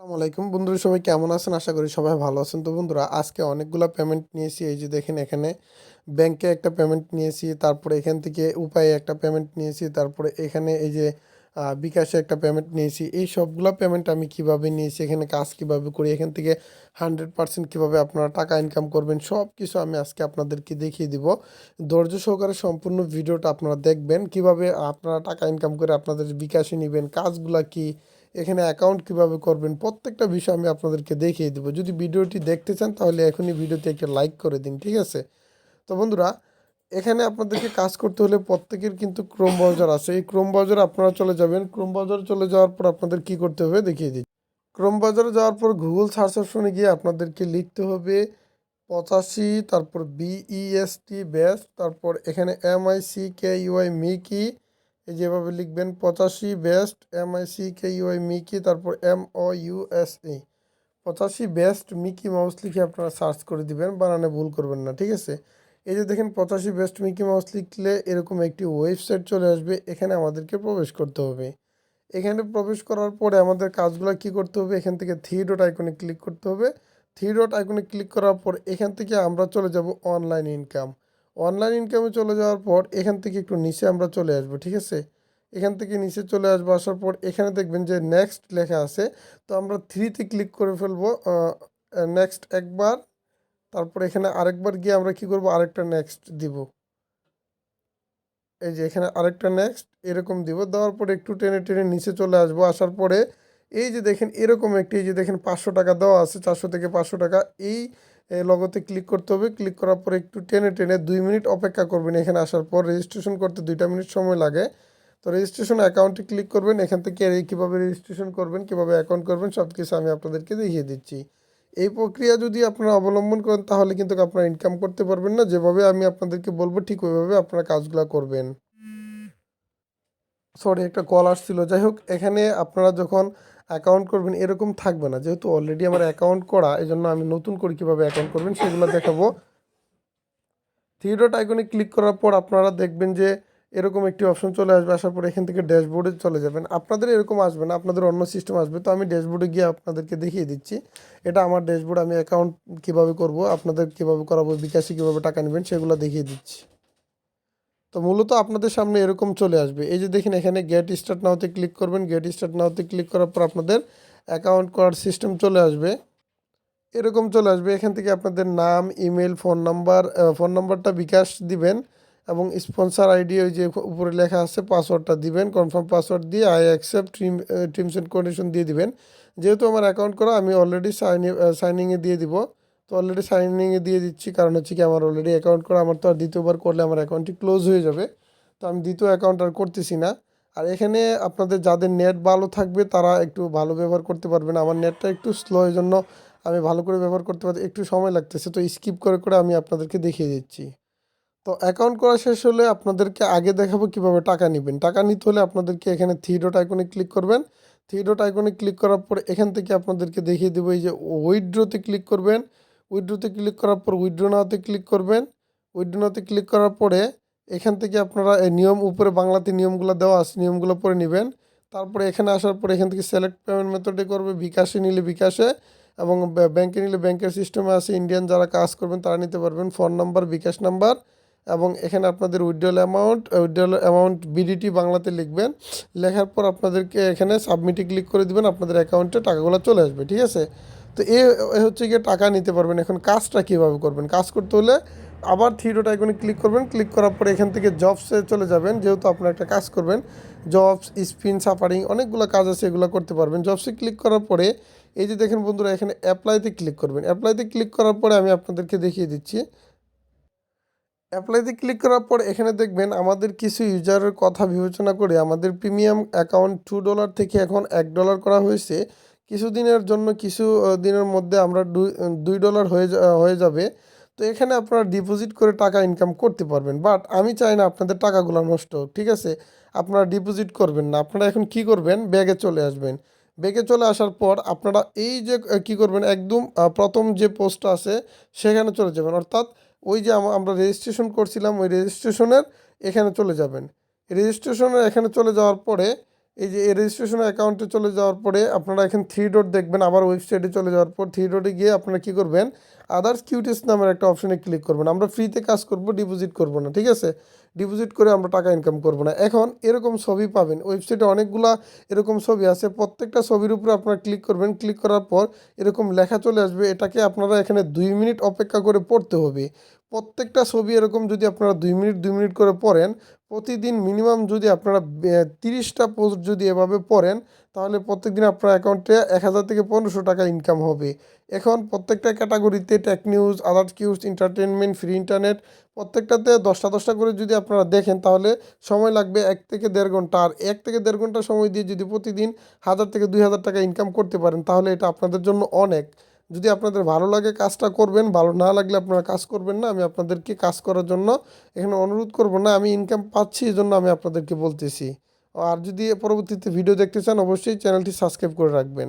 আসসালামু আলাইকুম বন্ধুরা, সবাই কেমন আছেন? আশা করি সবাই ভালো আছেন। তো বন্ধুরা, আজকে অনেকগুলা পেমেন্ট নিয়েছি। এই যে দেখেন, এখানে ব্যাংকে একটা পেমেন্ট নিয়েছি, তারপরে এখান থেকে উপায়ে একটা পেমেন্ট নিয়েছি, তারপরে এখানে এই যে বিকাশে একটা পেমেন্ট নিয়েছি। এই সবগুলা পেমেন্ট আমি কিভাবে নিয়েছি, এখানে কাজ কিভাবে করি, এখান থেকে 100% কিভাবে আপনারা টাকা ইনকাম করবেন, সব কিছু আমি আজকে আপনাদেরকে দেখিয়ে দিব। ধৈর্য সহকারে সম্পূর্ণ ভিডিওটা আপনারা দেখবেন, কিভাবে আপনারা টাকা ইনকাম করে আপনাদের বিকাশে নেবেন, কাজগুলা কি, এখানে অ্যাকাউন্ট কিভাবে করবেন, প্রত্যেকটা বিষয় আমি আপনাদেরকে দেখিয়ে দেবো। যদি ভিডিওটি দেখতে চান তাহলে এখনই ভিডিওতে একটা লাইক করে দিন, ঠিক আছে? তো বন্ধুরা, এখানে আপনাদেরকে কাজ করতে হলে প্রত্যেকের কিন্তু ক্রোম ব্রাউজার আছে। এই ক্রোম ব্রাউজারে আপনারা চলে যাবেন। ক্রোম ব্রাউজারে চলে যাওয়ার পর আপনাদের কি করতে হবে দেখিয়ে দিই। ক্রোম ব্রাউজারে যাওয়ার পর গুগল সার্চ অপশনে গিয়ে আপনাদেরকে লিখতে হবে 85, তারপর BEST বেস্ট, তারপর এখানে MICKEY মিকি, এই যেভাবে লিখবেন 85 বেস্ট MICKEY মিকি, তারপর MOUSE 85 বেস্ট মিকি মাউস লিখে আপনারা সার্চ করে দিবেন, বানানে ভুল করবেন না, ঠিক আছে? এই যে দেখেন 85 বেস্ট মিকি মাউস লিখলে এরকম একটি ওয়েবসাইট চলে আসবে। এখানে আমাদেরকে প্রবেশ করতে হবে। এখানে প্রবেশ করার পরে আমাদের কাজগুলো কি করতে হবে, এখান থেকে থ্রি ডট আইকনে ক্লিক করতে হবে। থ্রি ডট আইকনে ক্লিক করার পর এখান থেকে আমরা চলে যাব অনলাইন ইনকাম। অনলাইন ইনকামে চলে যাওয়ার পর এখান থেকে একটু নিচে আমরা চলে আসবো, ঠিক আছে? এখান থেকে নিচে চলে আসবো, আসার পর এখানে দেখবেন যে নেক্সট লেখা আছে। তো আমরা থ্রিতে ক্লিক করে ফেলবো, নেক্সট একবার, তারপর এখানে আরেকবার গিয়ে আমরা কি করব, আরেকটা নেক্সট দিব। এই যে এখানে আরেকটা নেক্সট এরকম দিব, দেওয়ার পরে একটু টেনে টেনে নিচে চলে আসবো। আসার পরে এই যে দেখেন এরকম একটি, এই যে দেখেন 500 টাকা দেওয়া আছে, 400 থেকে 500 টাকা, এই লগোতে ক্লিক করতে হবে। ক্লিক করার পরে একটু টেনে টেনে 2 মিনিট অপেক্ষা করবেন। এখানে আসার পর রেজিস্ট্রেশন করতে 2টা মিনিট সময় লাগে। তো রেজিস্ট্রেশন অ্যাকাউন্টে ক্লিক করবেন। এখান থেকে কীভাবে রেজিস্ট্রেশন করবেন, কীভাবে অ্যাকাউন্ট করবেন, সব কিছু আমি আপনাদেরকে দেখিয়ে দিচ্ছি। এই প্রক্রিয়া যদি আপনারা অবলম্বন করেন তাহলে কিন্তু আপনারা ইনকাম করতে পারবেন না। যেভাবে আমি আপনাদেরকে বলবো ঠিক ওইভাবে আপনারা কাজগুলো করবেন। সরি, একটা কল আসছিল। যাই হোক, এখানে আপনারা যখন অ্যাকাউন্ট করবেন এরকম থাকবে না, যেহেতু অলরেডি আমার অ্যাকাউন্ট করা, এই জন্য আমি নতুন করে কীভাবে অ্যাকাউন্ট করবেন সেগুলো দেখাবো। থ্রি ডট আইকনে ক্লিক করার পর আপনারা দেখবেন যে এরকম একটি অপশন চলে আসবে। আসার পর এখান থেকে ড্যাশবোর্ডে চলে যাবেন। আপনাদের এরকম আসবে না, আপনাদের অন্য সিস্টেম আসবে। তো আমি ড্যাশবোর্ডে গিয়ে আপনাদেরকে দেখিয়ে দিচ্ছি। এটা আমার ড্যাশবোর্ড। আমি অ্যাকাউন্ট কীভাবে করব, আপনাদের কীভাবে করাবো, বিকাশে কীভাবে টাকা নেবেন সেগুলো দেখিয়ে দিচ্ছি। তো মূলত আপনাদের সামনে এরকম চলে আসবে। এই যে দেখেন, এখানে গেট স্টার্ট নাওতে ক্লিক করবেন। গেট স্টার্ট নাওতে ক্লিক করার পর আপনাদের অ্যাকাউন্ট করার সিস্টেম চলে আসবে, এরকম চলে আসবে। এখান থেকে আপনাদের নাম, ইমেল, ফোন নাম্বার, ফোন নাম্বারটা বিকাশ দিবেন, এবং স্পন্সর আইডি ওই যে উপরে লেখা আছে পাসওয়ার্ডটা দিবেন। কনফার্ম পাসওয়ার্ড দিয়ে I accept terms and condition দিয়ে দিবেন। যেহেতু আমার অ্যাকাউন্ট করা, আমি অলরেডি সাইনিংয়ে দিয়ে দিব। তো অলরেডি সাইনিংয়ে দিয়ে দিচ্ছি, কারণ হচ্ছে কি আমার অলরেডি অ্যাকাউন্ট করা। আমার তো আর দ্বিতীয়বার করলে আমার অ্যাকাউন্টটি ক্লোজ হয়ে যাবে। তো আমি দ্বিতীয় অ্যাকাউন্ট আর করতেছি না। আর এখানে আপনাদের যাদের নেট ভালো থাকবে তারা একটু ভালো ব্যবহার করতে পারবেন। আমার নেটটা একটু স্লো, এই জন্য আমি ভালো করে ব্যবহার করতে পারছি, একটু সময় লাগতেছে। তো স্কিপ করে করে আমি আপনাদেরকে দেখিয়ে দিচ্ছি। তো অ্যাকাউন্ট করা শেষ হলে আপনাদেরকে আগে দেখাবো কিভাবে টাকা নেবেন। টাকা নিতে হলে আপনাদেরকে এখানে থ্রি ডট আইকনে ক্লিক করবেন। থ্রি ডট আইকনে ক্লিক করার পর এখান থেকে আপনাদেরকে দেখিয়ে দেবো, এই যে উইথড্রোতে ক্লিক করবেন। উইথড্রোতে ক্লিক করার পর উইথড্রো নাওতে ক্লিক করবেন। উইথড্রো নাওতে ক্লিক করার পরে এখান থেকে আপনারা এই নিয়ম, উপরে বাংলাতে নিয়মগুলো দেওয়া আছে, নিয়মগুলো পড়ে নেবেন। তারপরে এখানে আসার পর এখান থেকে সিলেক্ট পেমেন্ট মেথডে করবে। বিকাশে নিলে বিকাশে, এবং ব্যাংকে নিলে ব্যাংকের সিস্টেমে আছে। ইন্ডিয়ান যারা কাজ করবেন তারা নিতে পারবেন। ফোন নাম্বার, বিকাশ নাম্বার, এবং এখানে আপনাদের উইথড্রল অ্যামাউন্ট বিডিটি বাংলাতে লিখবেন। লেখার পর আপনাদেরকে এখানে সাবমিটে ক্লিক করে দিবেন, আপনাদের অ্যাকাউন্টে টাকাগুলো চলে আসবে, ঠিক আছে? তো হচ্ছে গিয়ে টাকা নিতে পারবেন। এখন কাজটা কীভাবে করবেন, কাজ করতে হলে আবার থ্রি ডট আইকনে ক্লিক করবেন। ক্লিক করার পরে এখান থেকে জবসে চলে যাবেন। যেহেতু আপনারা একটা কাজ করবেন, জবস, স্পিন, সাফারিং, অনেকগুলো কাজ আছে, এগুলো করতে পারবেন। জবসে ক্লিক করার পরে এই যে দেখেন বন্ধুরা, এখানে অ্যাপ্লাইতে ক্লিক করবেন। অ্যাপ্লাইতে ক্লিক করার পরে আমি আপনাদেরকে দেখিয়ে দিচ্ছি। অ্যাপ্লাইতে ক্লিক করার পর এখানে দেখবেন আমাদের কিছু ইউজারের কথা বিবেচনা করে আমাদের প্রিমিয়াম অ্যাকাউন্ট $2 থেকে এখন $1 করা হয়েছে। কিছুদিনের জন্য, কিছু দিনের মধ্যে আমরা $2 হয়ে যাবে। তো এখানে আপনারা ডিপোজিট করে টাকা ইনকাম করতে পারবেন। বাট আমি চাই না আপনাদের টাকাগুলো নষ্ট হোক, ঠিক আছে? আপনারা ডিপোজিট করবেন না। আপনারা এখন কি করবেন, ব্যাগে চলে আসবেন। ব্যাগে চলে আসার পর আপনারা এই যে কি করবেন, একদম প্রথম যে পোস্টটা আছে সেখানে চলে যাবেন। অর্থাৎ ওই যে আমরা রেজিস্ট্রেশন করছিলাম, ওই রেজিস্ট্রেশনের এখানে চলে যাবেন। রেজিস্ট্রেশনের এখানে চলে যাওয়ার পরে এই যে এই রেজিস্ট্রেশন অ্যাকাউন্টে চলে যাওয়ার পরে আপনারা এখানে থ্রি ডট দেখবেন, আবার ওয়েবসাইটে চলে যাওয়ার পর থ্রি ডটে গিয়ে আপনারা কী করবেন, আদার্স কিউটিস নামের একটা অপশনে ক্লিক করবেন। আমরা ফ্রিতে কাজ করব, ডিপোজিট করব না, ঠিক আছে? ডিপোজিট করে আমরা টাকা ইনকাম করব না। এখন এরকম ছবি পাবেন ওয়েবসাইটে, অনেকগুলা এরকম ছবি আছে। প্রত্যেকটা ছবির উপরে আপনারা ক্লিক করবেন, ক্লিক করার পর এরকম লেখা চলে আসবে, এটাকে আপনারা এখানে 2 মিনিট অপেক্ষা করে পড়তে হবে। প্রত্যেকটা ছবি এরকম যদি আপনারা 2 মিনিট 2 মিনিট করে পড়েন, প্রতিদিন মিনিমাম যদি আপনারা 30টা পোস্ট যদি এভাবে পড়েন, তাহলে প্রত্যেকদিন আপনার অ্যাকাউন্টে 1000 থেকে 1500 টাকা ইনকাম হবে। এখন প্রত্যেকটা ক্যাটাগরিতে tech news, others news, entertainment, free internet, প্রত্যেকটাতে 10টা 10টা করে যদি আপনারা দেখেন, তাহলে সময় লাগবে 1 থেকে 1.5 ঘন্টা। আর 1 থেকে 1.5 ঘন্টা সময় দিয়ে যদি প্রতিদিন 1000 থেকে 2000 টাকা ইনকাম করতে পারেন, তাহলে এটা আপনাদের জন্য অনেক। যদি আপনাদের ভালো লাগে কাজটা করবেন, ভালো না লাগলে আপনারা কাজ করবেন না। আমি আপনাদেরকে কাজ করার জন্য এখানে অনুরোধ করব না, আমি ইনকাম পাচ্ছি এই জন্য আমি আপনাদেরকে বলতেছি। আর যদি পরবর্তীতে ভিডিও দেখতে চান, অবশ্যই চ্যানেলটি সাবস্ক্রাইব করে রাখবেন।